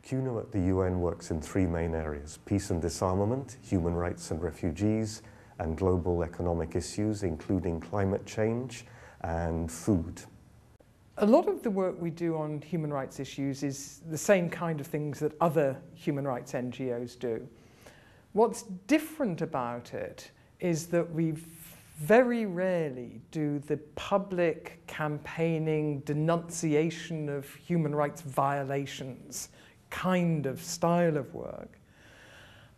QUNO at the UN works in three main areas: peace and disarmament, human rights and refugees, and global economic issues, including climate change and food. A lot of the work we do on human rights issues is the same kind of things that other human rights NGOs do. What's different about it is that we very rarely do the public campaigning denunciation of human rights violations kind of style of work.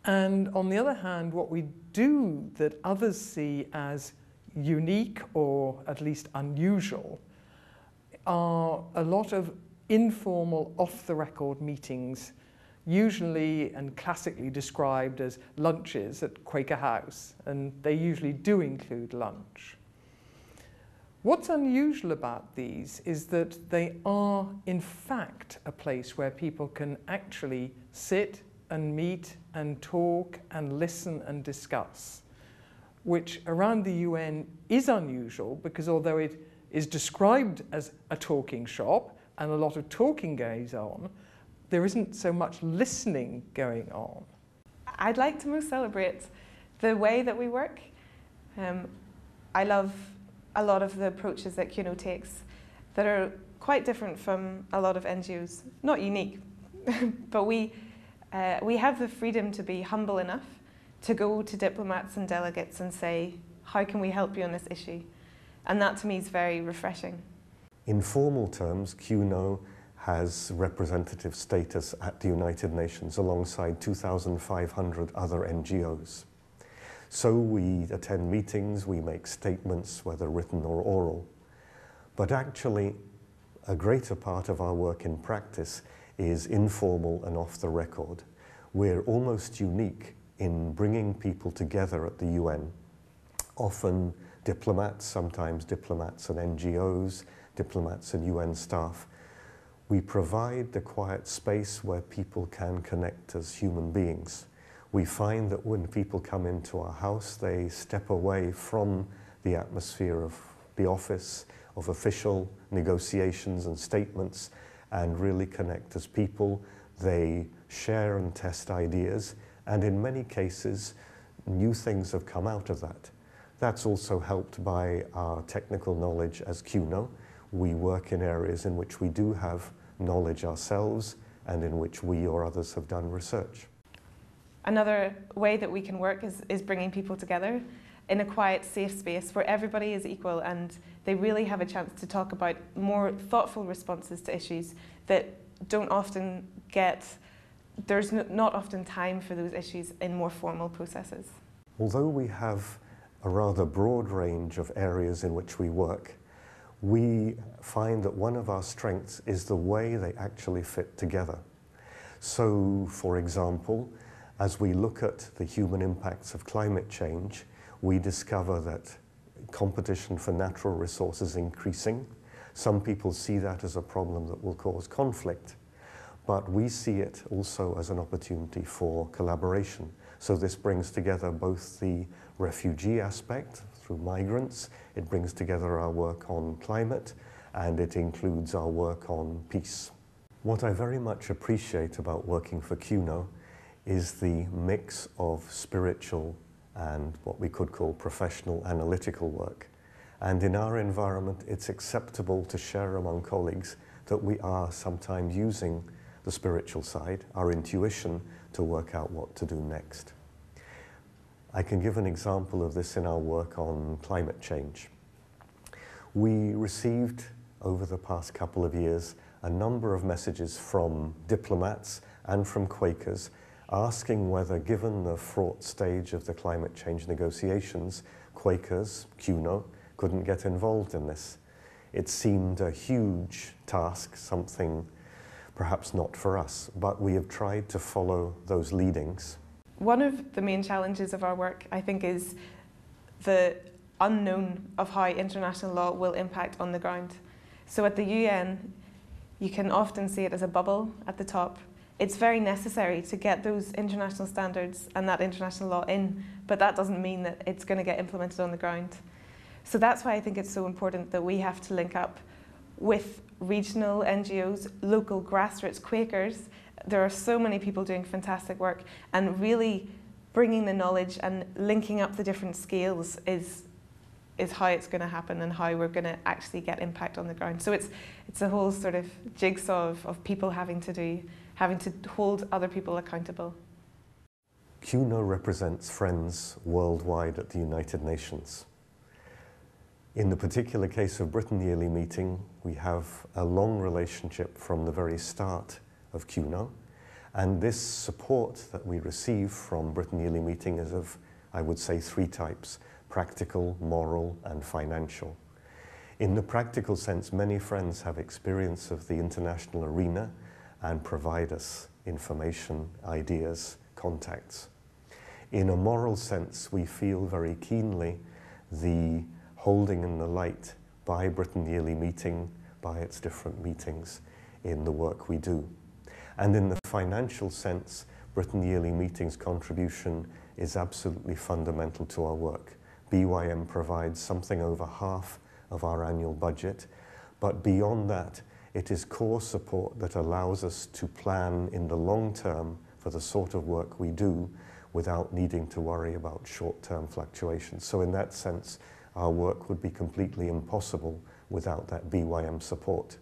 And on the other hand, what we do that others see as unique or at least unusual are a lot of informal off-the-record meetings, usually and classically described as lunches at Quaker House, and they usually do include lunch. What's unusual about these is that they are, in fact, a place where people can actually sit and meet and talk and listen and discuss, which around the UN is unusual because although it is described as a talking shop and a lot of talking goes on, there isn't so much listening going on. I'd like to most celebrate the way that we work. I love a lot of the approaches that QUNO takes that are quite different from a lot of NGOs. Not unique, but we have the freedom to be humble enough to go to diplomats and delegates and say, how can we help you on this issue? And that to me is very refreshing. In formal terms, QUNO has representative status at the United Nations alongside 2,500 other NGOs. So we attend meetings, we make statements, whether written or oral. But actually, a greater part of our work in practice is informal and off the record. We're almost unique in bringing people together at the UN, often diplomats, sometimes diplomats and NGOs, diplomats and UN staff. We provide the quiet space where people can connect as human beings. We find that when people come into our house, they step away from the atmosphere of the office, of official negotiations and statements, and really connect as people. They share and test ideas, and in many cases, new things have come out of that. That's also helped by our technical knowledge as QUNO. We work in areas in which we do have knowledge ourselves and in which we or others have done research. Another way that we can work is bringing people together in a quiet, safe space where everybody is equal and they really have a chance to talk about more thoughtful responses to issues that don't often get, there's not often time for those issues in more formal processes. Although we have a rather broad range of areas in which we work, we find that one of our strengths is the way they actually fit together. So, for example, as we look at the human impacts of climate change, we discover that competition for natural resources is increasing. Some people see that as a problem that will cause conflict, but we see it also as an opportunity for collaboration. So this brings together both the refugee aspect through migrants, it brings together our work on climate, and it includes our work on peace. What I very much appreciate about working for QUNO is the mix of spiritual and what we could call professional analytical work. And in our environment, it's acceptable to share among colleagues that we are sometimes using the spiritual side, our intuition, to work out what to do next. I can give an example of this in our work on climate change. We received, over the past couple of years, a number of messages from diplomats and from Quakers asking whether, given the fraught stage of the climate change negotiations, Quakers, QUNO, couldn't get involved in this. It seemed a huge task, something perhaps not for us, but we have tried to follow those leadings. One of the main challenges of our work, I think, is the unknown of how international law will impact on the ground. So at the UN, you can often see it as a bubble at the top. It's very necessary to get those international standards and that international law in, but that doesn't mean that it's going to get implemented on the ground. So that's why I think it's so important that we have to link up with regional NGOs, local grassroots Quakers, There are so many people doing fantastic work, and really bringing the knowledge and linking up the different scales is how it's going to happen and how we're going to actually get impact on the ground. So it's a whole sort of jigsaw of people having to hold other people accountable. QUNO represents friends worldwide at the United Nations. In the particular case of Britain Yearly Meeting, we have a long relationship from the very start of QUNO, and this support that we receive from Britain Yearly Meeting is of, I would say, three types: practical, moral, and financial. In the practical sense, many friends have experience of the international arena and provide us information, ideas, contacts. In a moral sense, we feel very keenly the holding in the light by Britain Yearly Meeting, by its different meetings in the work we do. And in the financial sense, Britain Yearly Meeting's contribution is absolutely fundamental to our work. BYM provides something over half of our annual budget, but beyond that, it is core support that allows us to plan in the long term for the sort of work we do without needing to worry about short-term fluctuations. So in that sense, our work would be completely impossible without that BYM support.